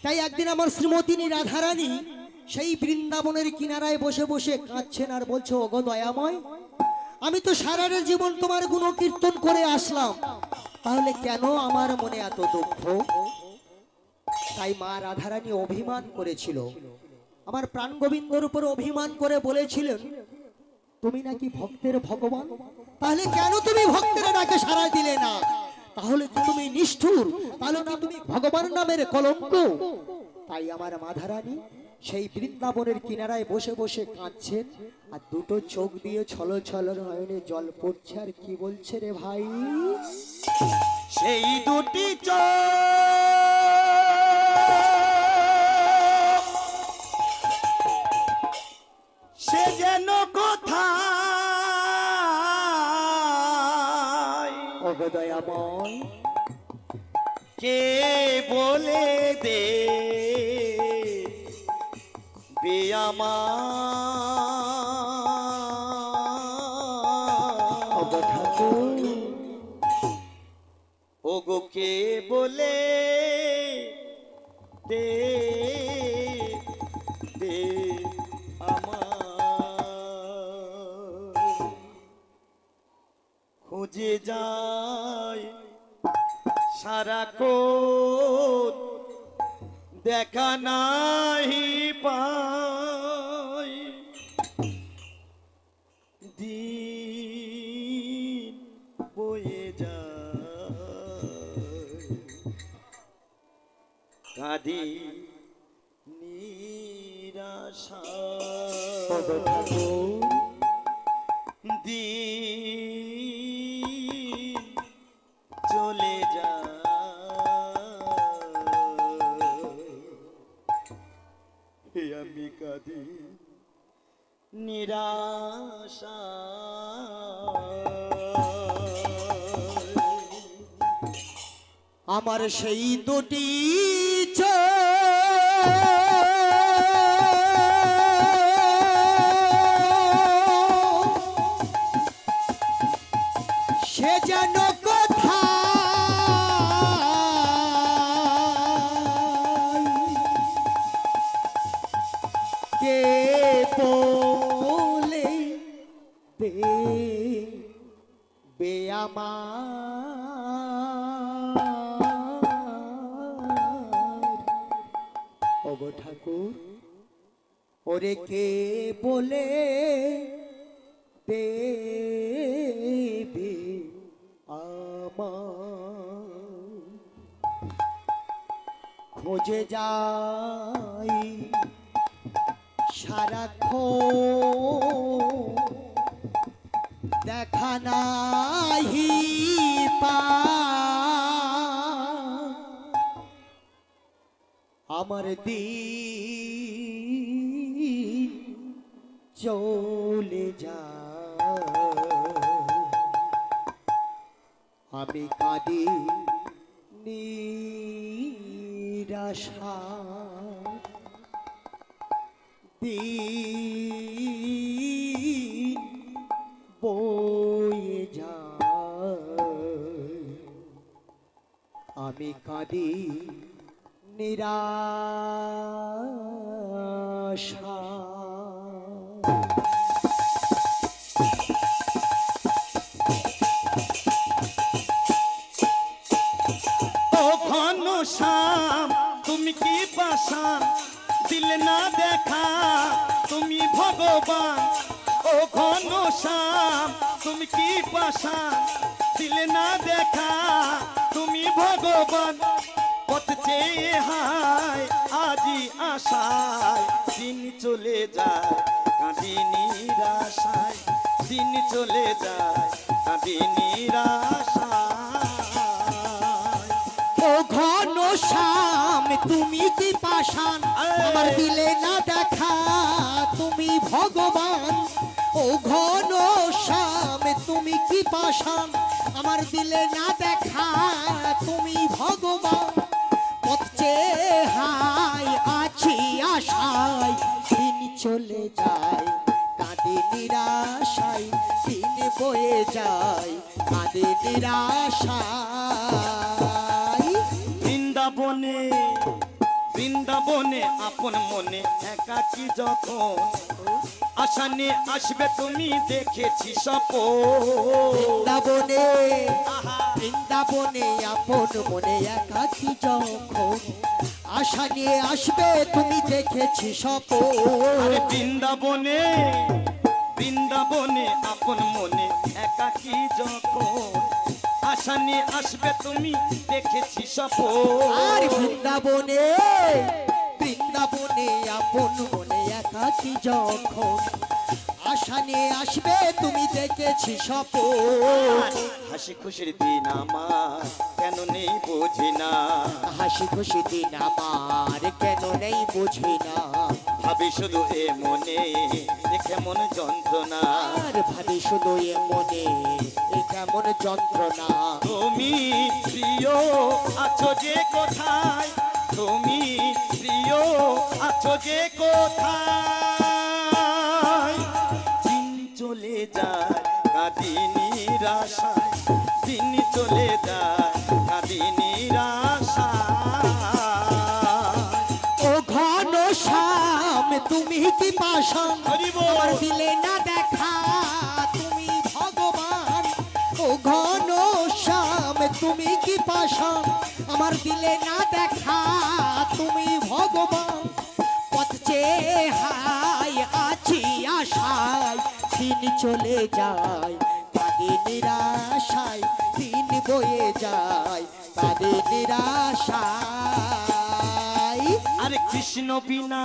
তাই একদিন আমার শ্রীমতিনী রাধারানী সেই বৃন্দাবনের কিনারায় বসে বসে কাঁদছেন আর বলছে, ওগো দয়াময়, আমি তো সারাটা জীবন তোমার গুণ কীর্তন করে আসলাম, তাহলে কেন আমার মনে এত দুঃখ? তাই মা রাধারানী অভিমান করেছিল, আমার প্রাণ গোবিন্দর উপর অভিমান করে বলেছিলেন, তুমি নাকি ভক্তের ভগবান, তাহলে কেন তুমি ভক্তের ডাকে সাড়া দিলে না? তাহলে কি তুমি নিষ্ঠুর? তাহলে কি তুমি ভগবান নামের কলঙ্ক? তাই আমার রাধারানী সেই বৃন্দাবনের কিনারায় বসে বসে কাঁদছেন, আর দুটো চোখ দিয়ে ছলো ছলো নয়নে জল পড়ছে। আর কি বলছে রে ভাই? সেই দুটি চোখ সে যেন কোথায়, ওগো দয়াময়, কে বলে দে আমার, ওগো ঠাকুর, ওগো কে বলে দে দে আমার, খুঁজে যায় সারাক্ষণ দেখা নাহি পাই, দিন বয়ে যায় কাঁদি নিরাশায়, ওগো ঠাকুর, দিন চলে যায় আমি কাঁদি নিরাশায়। আমার সেই দুটি সে যেন কোথায়, কে বলে দেবে আমার? ওগো ঠাকুর, ওরে কে বলে দেবে আমার? খোঁজে যাই সারাক্ষণ দেখা নাহি পাই, আমার দিন চলে যায়, আমি কাঁদি নিরাশা, দিন বয়ে যায়, আমি কাঁদি নিরাশা। ও ঘন শ্যাম তুমি কি পাষাণ, দিলে না দেখা তুমি ভগবান, ও ঘন শ্যাম তুমি কি পাষাণ, দিলে না দেখা তুমি ভগবান, পথ চেয়ে হায় আজি আশায়, দিন চলে যায় কাঁদি নিরাশায়, দিন চলে যায় কাঁদি নিরাশায়। ও ঘন শ্যাম তুমি কি পাষাণ, আমার দিলে না দেখা তুমি ভগবান, ও ঘন শ্যাম তুমি কি পাষাণ, আমার দিলে না দেখা তুমি ভগবান, পথ চেয়ে হায় আছি আশায়, দিন চলে যায় কাঁদে নিরাশায়, দিন বয়ে যায় কাঁদে নিরাশায়। বৃন্দাবনে বৃন্দাবনে আপন মনে একাকি যখন আশা নিয়ে আসবে তুমি দেখেছি স্বপন বৃন্দাবনে বৃন্দাবনে আপন মনে একাকি যখন আশা নিয়ে আসবে তুমি দেখেছি আরে স্বপন। বৃন্দাবনে বৃন্দাবনে আপন মনে একাকি যখন আশা নিয়ে আসবে তুমি দেখেছি আর স্বপন বৃন্দাবনে বৃন্দাবনে আপন মনে একাকি যখন আশা নিয়ে আসবে তুমি দেখেছি স্বপন। হাসি খুশির দিন আমার কেন নেই বুঝি না হাসি খুশি দিন আমার কেন নেই বুঝি না, ভাবি শুধু এ মনে দেখে মন যন্ত্রণা আর ভাবি শুধু এ মনে এ কেমন যন্ত্রণা। তুমি প্রিয় আছো যে কোথায় তুমি প্রিয় আছো যে কোথায় দিন চলে যায় কাঁদি নিরাশায় দিন চলে যায় কাঁদি নিরাশায় ও ঘন শ্যাম তুমি কি পাশান হরি বল। আমার দিলে না দেখা তুমি ভগবান। ও ঘন শ্যাম তুমি কি পাশান আমার দিলে না দেখা তুমি ভগবান। পথ চেয়ে হাই আছি আশায় দিন চলে যায় কাঁদে নিরাশায় দিন বয়ে যায় কাঁদে নিরাশায়। আরে কৃষ্ণ বিনা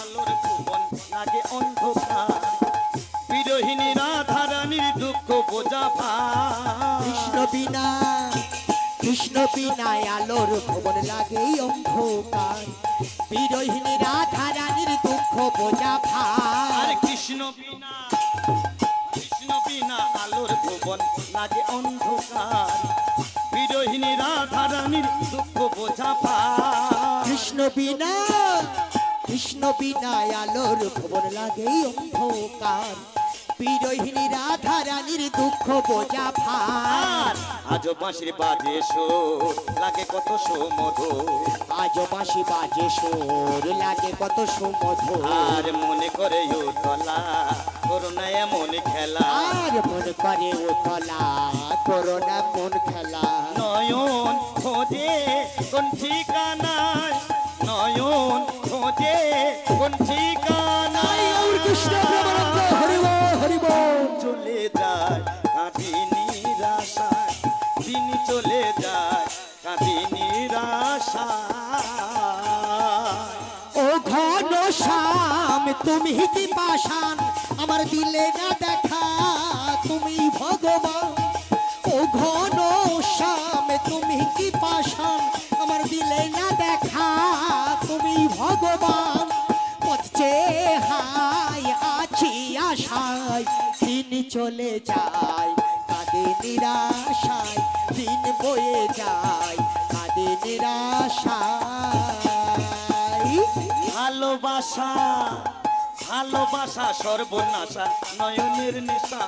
আলোর ভুবন লাগে অন্ধকার বিরোহিনী রাধারানীর দুঃখ বোঝা ভার কৃষ্ণ বিনা আলোর ভবন লাগে অন্ধকার বিরোহিনী রাধা রানীর দুঃখ বোঝা ভার। আরে কৃষ্ণ বিনা আলোর ভুবন লাগে অন্ধকার বিরোহিনী রাধারানীর দুঃখ বোঝা ভার কৃষ্ণ বিনা আলোর ভবন লাগে অন্ধকার বিরোহিনী রাধা রানীর দুঃখ বোঝা ভার। আর আজও বাঁশির বাজে সুর লাগে কত সুমধুর আজ বাঁশি বাজে সুর লাগে কত সুমধুর। আর মনে করে উতলা করোনা এমন খেলা আর মন করে ও তলা করোনা মন খেলা। নয়ন খোঁজে কোন ঠিকানায় নয়ন খোঁজে কোন ঠিকানায় চলে যায় কাঁদি নিরাশায় দিন চলে যায় কাঁদি নিরাশায় ও ঘন শ্যাম তুমি কি পাশান আমার দিলে না দেখা তুমি ভগবান। ও ঘন শ্যাম তুমি কি পাশান আমার দিলে না দেখা তুমি ভগবান। পথ চেয়ে হাই আছি আশায় দিন চলে যায় কাঁদে নিরাশায় দিন বয়ে যায় কাঁদে নিরাশায়। ভালোবাসা ভালোবাসা সর্বনাশা নয়নের নেশা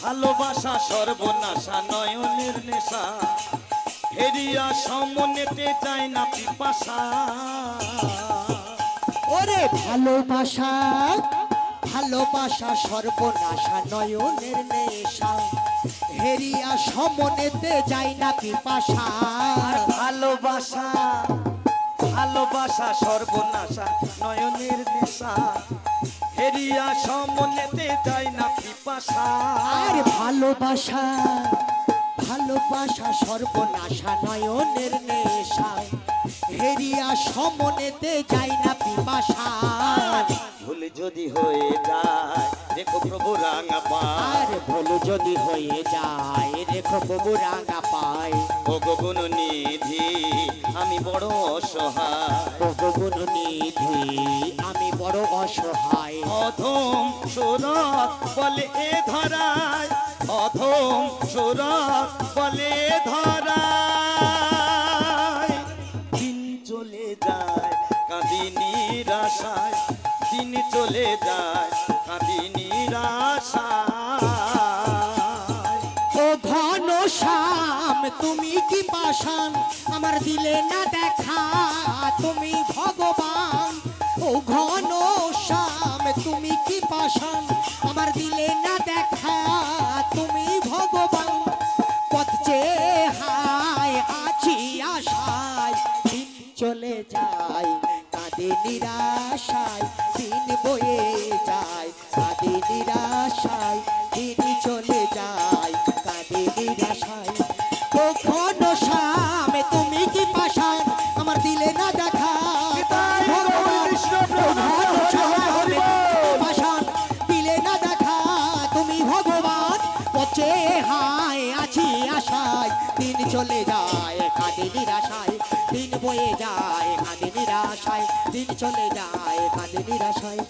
ভালোবাসা সর্বনাশা নয়নের নেশা হেরিয়া সমনেতে যায় না পিপাসা ওরে ভালোবাসা ভালোবাসা সর্বনাশা নয়নের নেশা হেরিয়া সমনেতে যায় না পিপাসা। ভালোবাসা ভালোবাসা সর্বনাশা নয়নের নেশা হেরিয়া সমনেতে যায় না পিপাসা আর ভালোবাসা ভালোবাসা সর্বনাশা নয়নের নেশা হেরিয়া সমনেতে যায় না পিপাসা। ভুল যদি হয়ে যায় দেখো প্রভু রাঙা পায় আর ভুল যদি হয়ে যায় রেখো প্রভু রাঙা পায়। ও গগন নিধি আমি বড় অসহায় ও গুণ নিধি আমি বড় অসহায়। অধম সুরত বলে এ ধরায় অধম সুরত বলে এ ধরায় দিন চলে যায় কাঁদি নিরাশায় দিন চলে যায় কাঁদি নিরাশায় ও ঘন শ্যাম তুমি কি পাষাণ আমার দিলে না দেখা তুমি ভগবান ও ঘন শ্যাম তুমি কি পাষাণ আমার দিলে না দেখা তুমি ভগবান পথ চেয়ে হায় আছি আশায় দিন চলে যায় কাঁদে নিরাশায় দিন বয়ে যায় কাঁদে নিরাশায় দিন চলে যায় কাঁদে নিরাশায় ও ঘন শ্যাম তুমি কি পাষাণ আমার দিলে না দেখা ভগবান ও ঘন শ্যাম পাষাণ দিলে না দেখা তুমি ভগবান পচে হায় আছি আশায় দিন চলে যায় কাঁদে নিরাশায় দিন বয়ে যায় কাঁদে নিরাশায় দিন চলে যায় কাঁদে নিরাশায়